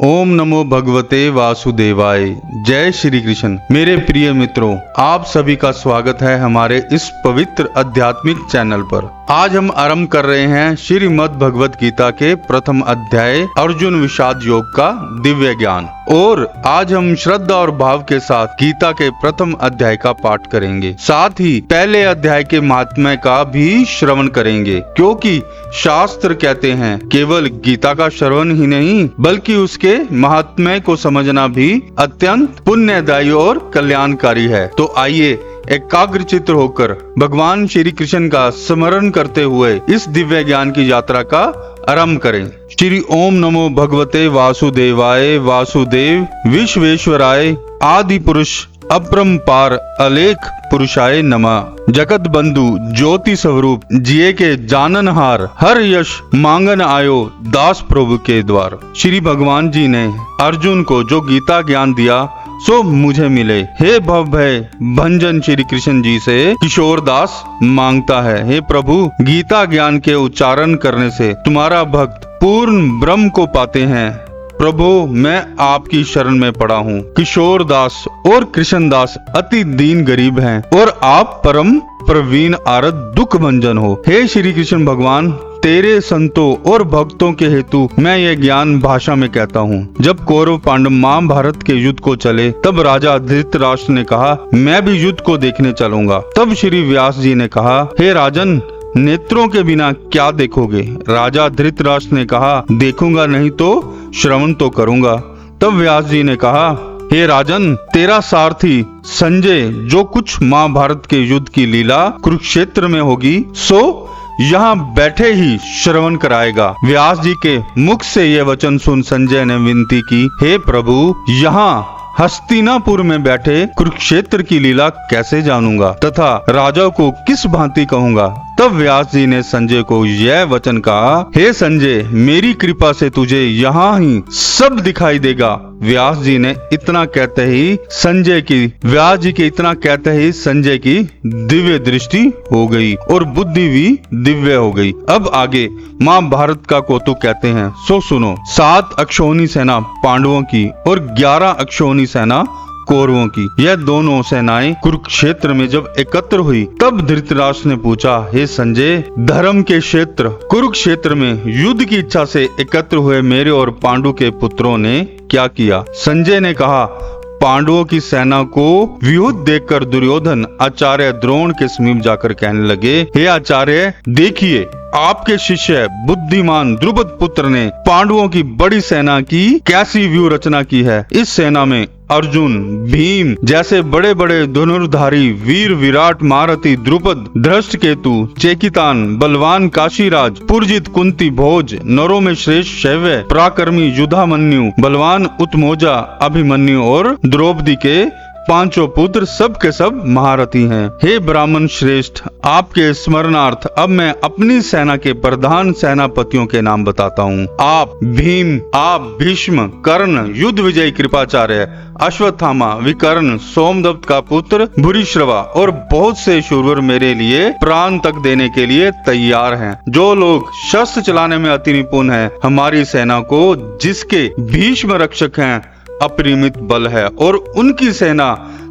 ओम नमो भगवते वासुदेवाय। जय श्री कृष्ण। मेरे प्रिय मित्रों, आप सभी का स्वागत है हमारे इस पवित्र आध्यात्मिक चैनल पर। आज हम आरंभ कर रहे हैं श्रीमद् भगवत गीता के प्रथम अध्याय अर्जुन विषाद योग का दिव्य ज्ञान। और आज हम श्रद्धा और भाव के साथ गीता के प्रथम अध्याय का पाठ करेंगे। साथ ही पहले अध्याय के महात्म्य का भी श्रवण करेंगे, क्योंकि शास्त्र कहते हैं केवल गीता का श्रवण ही नहीं बल्कि उसके महात्म्य को समझना भी अत्यंत पुण्यदायी और कल्याणकारी है। तो आइए एकाग्रचित्त होकर भगवान श्री कृष्ण का स्मरण करते हुए इस दिव्य ज्ञान की यात्रा का आरंभ करें। श्री ओम नमो भगवते वासुदेवाय। वासुदेव विश्वेश्वराय आदि पुरुष अपरंपार अलेख पुरुषाय नमः। जगत बंधु ज्योति स्वरूप जिये के जाननहार हर यश मांगन आयो दास प्रभु के द्वार। श्री भगवान जी ने अर्जुन को जो गीता ज्ञान दिया सो मुझे मिले। हे भव भय भंजन श्री कृष्ण जी से किशोर दास मांगता है। हे प्रभु, गीता ज्ञान के उच्चारण करने से तुम्हारा भक्त पूर्ण ब्रह्म को पाते हैं। प्रभु, मैं आपकी शरण में पड़ा हूँ। किशोर दास और कृष्ण दास अति दीन गरीब हैं और आप परम प्रवीण आरत दुख भंजन हो। हे श्री कृष्ण भगवान, तेरे संतों और भक्तों के हेतु मैं ये ज्ञान भाषा में कहता हूँ। जब कौरव पांडव महाभारत के युद्ध को चले तब राजा धृतराष्ट्र ने कहा, मैं भी युद्ध को देखने चलूंगा। तब श्री व्यास जी ने कहा, हे राजन, नेत्रों के बिना क्या देखोगे? राजा धृतराष्ट्र ने कहा, देखूंगा नहीं तो श्रवण तो करूंगा। तब व्यास जी ने कहा, हे राजन, तेरा सारथी संजय जो कुछ महाभारत के युद्ध की लीला कुरुक्षेत्र में होगी सो यहाँ बैठे ही श्रवण कराएगा। व्यास जी के मुख से यह वचन सुन संजय ने विनती की, हे प्रभु, यहाँ हस्तिनापुर में बैठे कुरुक्षेत्र की लीला कैसे जानूंगा तथा राजा को किस भांति कहूंगा? तब व्यास जी ने संजय को यह वचन कहा, हे संजय, मेरी कृपा से तुझे यहाँ ही सब दिखाई देगा। व्यास जी ने इतना कहते ही संजय की दिव्य दृष्टि हो गई और बुद्धि भी दिव्य हो गई। अब आगे महाभारत का कौतुक कहते हैं, सो सुनो। 7 अक्षौहिणी सेना पांडवों की और 11 अक्षौहिणी सेना कौरवों की, यह दोनों सेनाएं कुरुक्षेत्र में जब एकत्र हुई तब धृतराष्ट्र ने पूछा, हे संजय, धर्म के क्षेत्र कुरुक्षेत्र में युद्ध की इच्छा से एकत्र हुए मेरे और पांडु के पुत्रों ने क्या किया? संजय ने कहा, पांडवों की सेना को व्यूह देखकर दुर्योधन आचार्य द्रोण के समीप जाकर कहने लगे, हे आचार्य, देखिए आपके शिष्य बुद्धिमान द्रुपद पुत्र ने पांडवों की बड़ी सेना की कैसी व्यूह रचना की है। इस सेना में अर्जुन, भीम जैसे बड़े बड़े धनुर्धारी वीर विराट महारथी द्रुपद, धृष्टकेतु, चेकितान, बलवान काशीराज, पुरजित, कुंती भोज, नरों में श्रेष्ठ शैव्य, पराक्रमी युधामन्यु, बलवान उत्मोजा, अभिमन्यु और द्रौपदी के 5 पुत्र सब के सब महारथी हैं। हे ब्राह्मण श्रेष्ठ, आपके स्मरणार्थ अब मैं अपनी सेना के प्रधान सेनापतियों के नाम बताता हूँ। आप भीम, आप भीष्म, कर्ण, युद्ध विजय कृपाचार्य, अश्वत्थामा, विकर्ण, सोमदत्त का पुत्र भूरिश्रवा और बहुत से शूरवीर मेरे लिए प्राण तक देने के लिए तैयार हैं। जो लोग शस्त्र चलाने में अति निपुण हैं, हमारी सेना को जिसके भीष्म रक्षक हैं अपरिमित बल है और उनकी सेना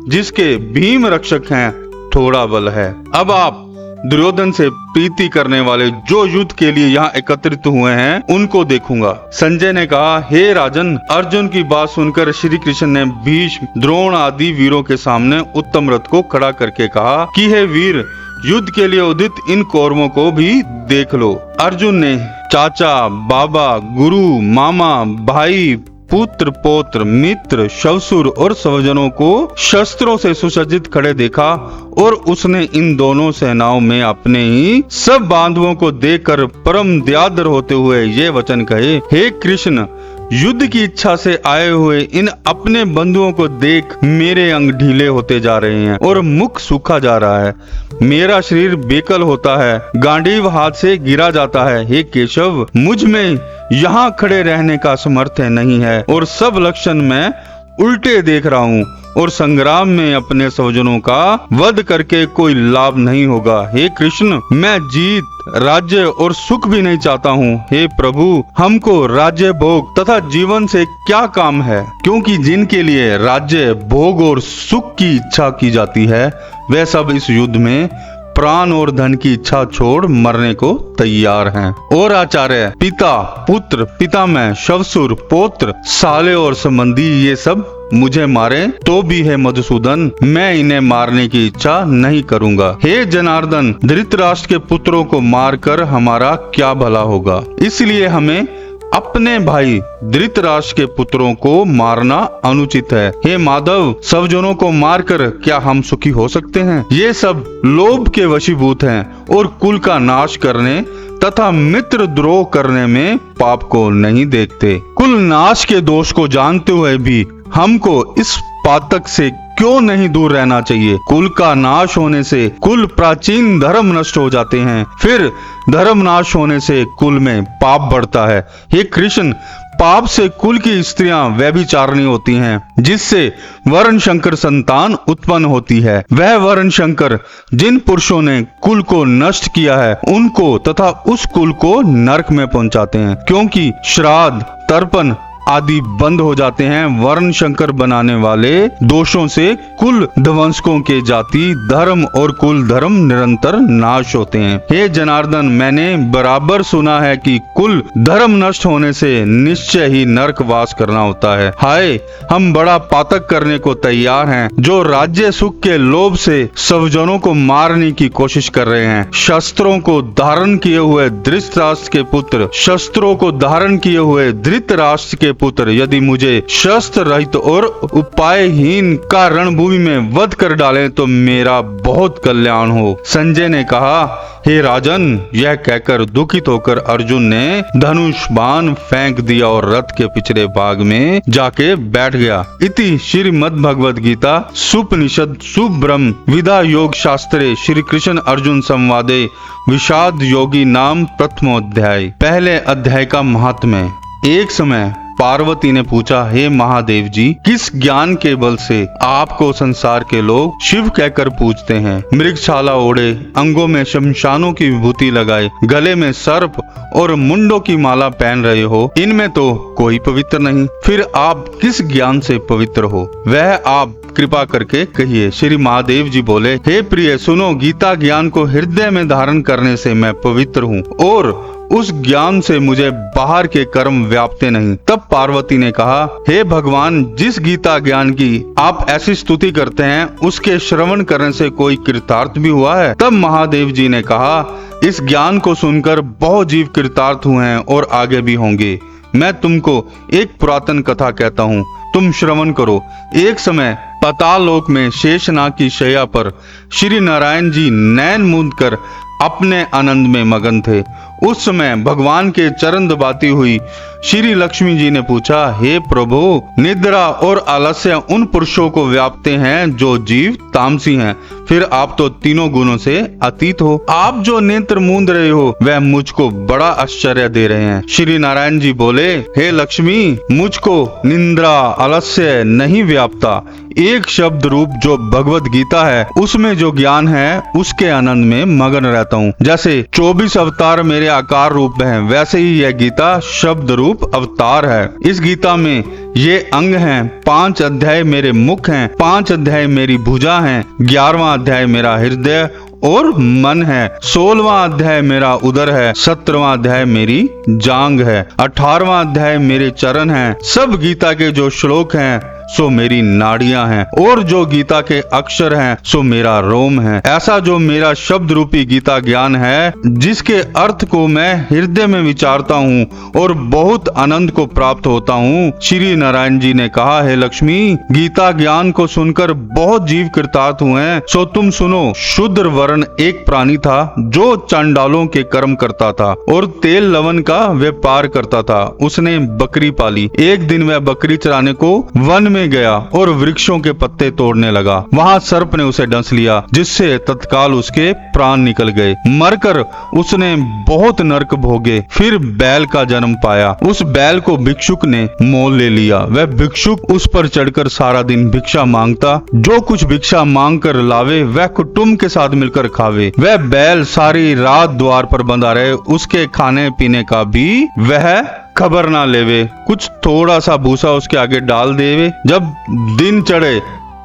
जिसके भीम रक्षक हैं थोड़ा बल है। अब आप दुर्योधन से प्रीति करने वाले जो युद्ध के लिए यहाँ एकत्रित हुए हैं उनको देखूंगा। संजय ने कहा, हे राजन, अर्जुन की बात सुनकर श्री कृष्ण ने भीष्म, द्रोण आदि वीरों के सामने उत्तम रथ को खड़ा करके कहा कि हे वीर, युद्ध के लिए उदित इन कौरवों को भी देख लो। अर्जुन ने चाचा, बाबा, गुरु, मामा, भाई, पुत्र, पौत्र, मित्र, ससुर और स्वजनों को शस्त्रों से सुसज्जित खड़े देखा और उसने इन दोनों सेनाओं में अपने ही सब बांधवों को देखकर परम दयाद्र होते हुए ये वचन कहे, हे कृष्ण, युद्ध की इच्छा से आए हुए इन अपने बंधुओं को देख मेरे अंग ढीले होते जा रहे हैं और मुख सूखा जा रहा है। मेरा शरीर बेकल होता है, गांडीव हाथ से गिरा जाता है। हे केशव, मुझ में यहाँ खड़े रहने का सामर्थ्य नहीं है और सब लक्षण मैं उल्टे देख रहा हूँ और संग्राम में अपने स्वजनों का वध करके कोई लाभ नहीं होगा। हे कृष्ण, मैं जीत, राज्य और सुख भी नहीं चाहता हूँ। हे प्रभु, हमको राज्य, भोग तथा जीवन से क्या काम है? क्योंकि जिनके लिए राज्य, भोग और सुख की इच्छा की जाती है, वे सब इस युद्ध में प्राण और धन की इच्छा छोड़ मरने को तैयार हैं। और आचार्य, पिता, पुत्र, पितामह, शवसुर, पौत्र, साले और संबंधी ये सब मुझे मारे तो भी है मधुसूदन, मैं इन्हें मारने की इच्छा नहीं करूंगा। हे जनार्दन, धृतराष्ट्र के पुत्रों को मारकर हमारा क्या भला होगा? इसलिए हमें अपने भाई धृतराष्ट्र के पुत्रों को मारना अनुचित है। हे माधव, स्वजनों को मारकर क्या हम सुखी हो सकते हैं? ये सब लोभ के वशीभूत हैं और कुल का नाश करने तथा मित्र द्रोह करने में पाप को नहीं देखते। कुल नाश के दोष को जानते हुए भी हमको इस पातक से क्यों नहीं दूर रहना चाहिए? कुल का नाश होने से कुल प्राचीन धर्म नष्ट हो जाते हैं, फिर धर्म नाश होने से कुल में पाप बढ़ता है। हे कृष्ण, पाप से कुल की स्त्रियां व्यभिचारिणी होती हैं, जिससे वर्ण शंकर संतान उत्पन्न होती है। वह वर्ण शंकर जिन पुरुषों ने कुल को नष्ट किया है, उनको तथा उस कुल को नरक में पहुंचाते हैं, क्योंकि श्राद्ध, तर्पण आदि बंद हो जाते हैं। वर्ण शंकर बनाने वाले दोषों से कुल ध्वंसकों के जाति, धर्म और कुल धर्म निरंतर नाश होते हैं। हे जनार्दन, मैंने बराबर सुना है कि कुल धर्म नष्ट होने से निश्चय ही नरक वास करना होता है। हाय, हम बड़ा पातक करने को तैयार हैं, जो राज्य सुख के लोभ से स्वजनों को मारने की कोशिश कर रहे हैं। शस्त्रों को धारण किए हुए धृतराष्ट्र के पुत्र, शस्त्रों को धारण किए हुए धृतराष्ट्र के पुत्र यदि मुझे शस्त्र रहित और उपायहीन का रणभूमि में वध कर डालें तो मेरा बहुत कल्याण हो। संजय ने कहा, हे राजन, यह कहकर दुखित होकर अर्जुन ने धनुष बाण फेंक दिया और रथ के पिछले भाग में जाके बैठ गया। इति श्रीमद् भगवद गीता सुपनिषद सुब्रह्म विद्या योग शास्त्रे श्री कृष्ण अर्जुन संवादे विषाद योगी नाम प्रथमोध्याय। पहले अध्याय का महात्म्य। एक समय पार्वती ने पूछा, हे महादेव जी, किस ज्ञान के बल से आपको संसार के लोग शिव कहकर पूजते हैं? मृगछाला ओढ़े, अंगों में शमशानों की विभूति लगाए, गले में सर्प और मुंडों की माला पहन रहे हो, इनमें तो कोई पवित्र नहीं। फिर आप किस ज्ञान से पवित्र हो? वह आप कृपा करके कहिए। श्री महादेव जी बोले, हे प्रिय, सुनो, गीता ज्ञान को हृदय में धारण करने से मैं पवित्र हूँ और उस ज्ञान से मुझे बाहर के कर्म व्यापते नहीं। तब पार्वती ने कहा, हे भगवान, जिस गीता ज्ञान की आप ऐसी स्तुति करते हैं, उसके श्रवण करने से कोई कृतार्थ भी हुआ है? तब महादेव जी ने कहा, इस ज्ञान को सुनकर बहुत जीव कृतार्थ हुए हैं और आगे भी होंगे। मैं तुमको एक पुरातन कथा कहता हूँ, तुम श्रवण करो। एक समय पाताल लोक में शेषनाग की शैया पर श्री नारायण जी नैन मूंद कर अपने आनंद में मगन थे। उस समय भगवान के चरण दबाती हुई श्री लक्ष्मी जी ने पूछा, हे प्रभु, निद्रा और आलस्य उन पुरुषों को व्यापते हैं जो जीव तामसी हैं, फिर आप तो तीनों गुणों से अतीत हो। आप जो नेत्र मूंद रहे हो वह मुझको बड़ा आश्चर्य दे रहे हैं। श्री नारायण जी बोले, हे लक्ष्मी, मुझको निद्रा आलस्य नहीं व्यापता। एक शब्द रूप जो भगवत गीता है, उसमें जो ज्ञान है उसके आनंद में मगन रहता हूँ। जैसे 24 अवतार मेरे आकार रूप हैं, वैसे ही यह गीता शब्द रूप अवतार है। इस गीता में ये अंग हैं, 5 अध्याय मेरे मुख हैं, 5 अध्याय मेरी भुजा हैं, 11वां अध्याय मेरा हृदय और मन है, 16वां अध्याय मेरा उदर है, 17वां अध्याय मेरी जांग है, 18वां अध्याय मेरे चरण हैं। सब गीता के जो श्लोक हैं सो मेरी नाड़ियां हैं, और जो गीता के अक्षर हैं सो मेरा रोम है। ऐसा जो मेरा शब्द रूपी गीता ज्ञान है, जिसके अर्थ को मैं हृदय में विचारता हूँ और बहुत आनंद को प्राप्त होता हूँ। श्री नारायण जी ने कहा, हे लक्ष्मी, गीता ज्ञान को सुनकर बहुत जीव कृतार्थ हुए हैं, सो तुम सुनो। शूद्र वर्ण एक प्राणी था जो चांडालों के कर्म करता था और तेल लवण का व्यापार करता था। उसने बकरी पाली। एक दिन वह बकरी चराने को वन में गया और वृक्षों के पत्ते तोड़ने लगा। वहाँ सर्प ने उसे डंस लिया, जिससे तत्काल उसके प्राण निकल गए। मरकर उसने बहुत नरक भोगे, फिर बैल का जन्म पाया। उस बैल को भिक्षुक ने मोल ले लिया। वह भिक्षुक उस पर चढ़कर सारा दिन भिक्षा मांगता। जो कुछ भिक्षा मांग कर लावे वह कुटुंब के साथ मिलकर खावे। वह बैल सारी रात द्वार पर बंधा रहे, उसके खाने पीने का भी वह खबर ना लेवे। कुछ थोड़ा सा भूसा उसके आगे डाल देवे। जब दिन चढ़े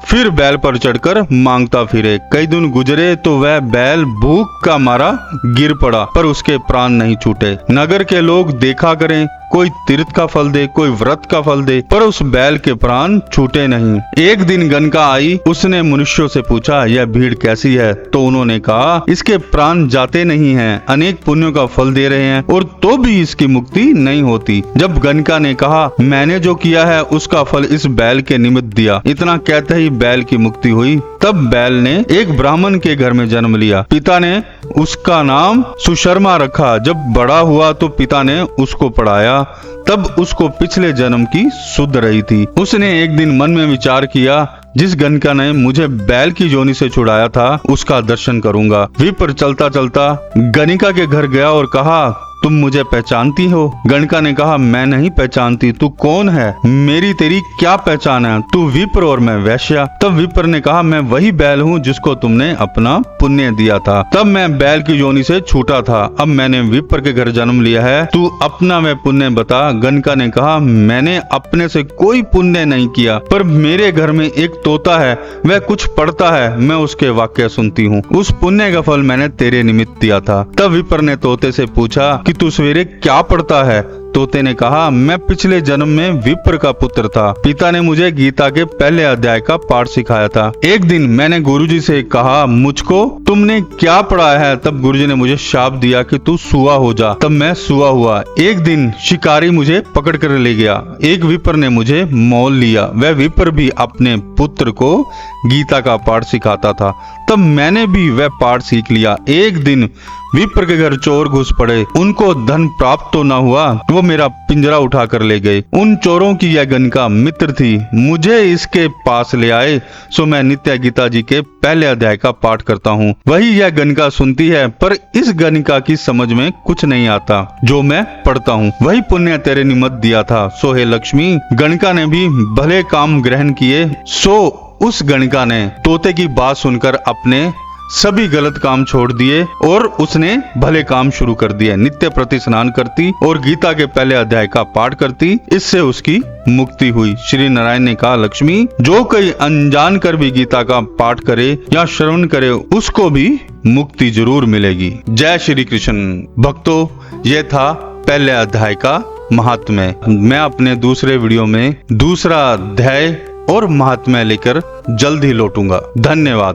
फिर बैल पर चढ़कर मांगता फिरे। कई दिन गुजरे तो वह बैल भूख का मारा गिर पड़ा, पर उसके प्राण नहीं छूटे। नगर के लोग देखा करें, कोई तीर्थ का फल दे, कोई व्रत का फल दे, पर उस बैल के प्राण छूटे नहीं। एक दिन गणका आई, उसने मनुष्यों से पूछा, यह भीड़ कैसी है? तो उन्होंने कहा, इसके प्राण जाते नहीं हैं, अनेक पुण्यों का फल दे रहे हैं और तो भी इसकी मुक्ति नहीं होती। जब गणका ने कहा, मैंने जो किया है उसका फल इस बैल के निमित्त दिया, इतना कहते ही बैल की मुक्ति हुई। तब बैल ने एक ब्राह्मण के घर में जन्म लिया। पिता ने उसका नाम सुशर्मा रखा। जब बड़ा हुआ तो पिता ने उसको पढ़ाया। तब उसको पिछले जन्म की सुध रही थी। उसने एक दिन मन में विचार किया, जिस गणका ने मुझे बैल की जोनी से छुड़ाया था उसका दर्शन करूंगा। विप्र चलता चलता गणिका के घर गया और कहा, तुम मुझे पहचानती हो? गणका ने कहा, मैं नहीं पहचानती। तू कौन है? मेरी तेरी क्या पहचान है? तू विप्र और मैं वैश्या। तब विप्र ने कहा, मैं वही बैल हूँ जिसको तुमने अपना पुण्य दिया था। तब मैं बैल की योनि से छूटा था, अब मैंने विप्र के घर जन्म लिया है। तू अपना वह पुण्य बता। गणका ने कहा, मैंने अपने से कोई पुण्य नहीं किया, पर मेरे घर में एक तोता है, वह कुछ पढ़ता है, मैं उसके वाक्य सुनती हूँ। उस पुण्य का फल मैंने तेरे निमित्त दिया था। तब विप्र ने तोते से पूछा कि तू सवेरे क्या पढ़ता है? तोते ने कहा, मैं पिछले जन्म में विप्र का पुत्र था। पिता ने मुझे गीता के पहले अध्याय का पाठ सिखाया था। एक दिन मैंने गुरुजी से कहा, मुझको तुमने क्या पढ़ाया है? तब गुरुजी ने मुझे शाप दिया कि तू सुआ हो जा। तब मैं सुआ हुआ। एक दिन शिकारी मुझे पकड़ कर ले गया। एक विप्र ने मुझे मोल लिया। वह विप्र भी अपने पुत्र को गीता का पाठ सिखाता था। तब मैंने भी वह पाठ सीख लिया। एक दिन विप्र के घर चोर घुस पड़े। उनको धन प्राप्त तो न हुआ, वो मेरा पिंजरा उठा कर ले गए। उन चोरों की यह गणका मित्र थी। मुझे इसके पास ले आए, सो मैं नित्य गीता जी के पहले अध्याय का पाठ करता हूँ। वही यह गणका सुनती है, पर इस गणका की समझ में कुछ नहीं आता जो मैं पढ़ता हूँ। वही पुण्य तेरे निमित्त दिया था। सो हे लक्ष्मी, गणका ने भी भले काम ग्रहण किए। सो उस गणका ने तोते की बात सुनकर अपने सभी गलत काम छोड़ दिए और उसने भले काम शुरू कर दिए। नित्य प्रति स्नान करती और गीता के पहले अध्याय का पाठ करती। इससे उसकी मुक्ति हुई। श्री नारायण ने कहा, लक्ष्मी, जो कोई अनजान कर भी गीता का पाठ करे या श्रवण करे उसको भी मुक्ति जरूर मिलेगी। जय श्री कृष्ण। भक्तों, यह था पहले अध्याय का महात्म्य। मैं अपने दूसरे वीडियो में दूसरा अध्याय और महात्म्य लेकर जल्द ही लौटूंगा। धन्यवाद।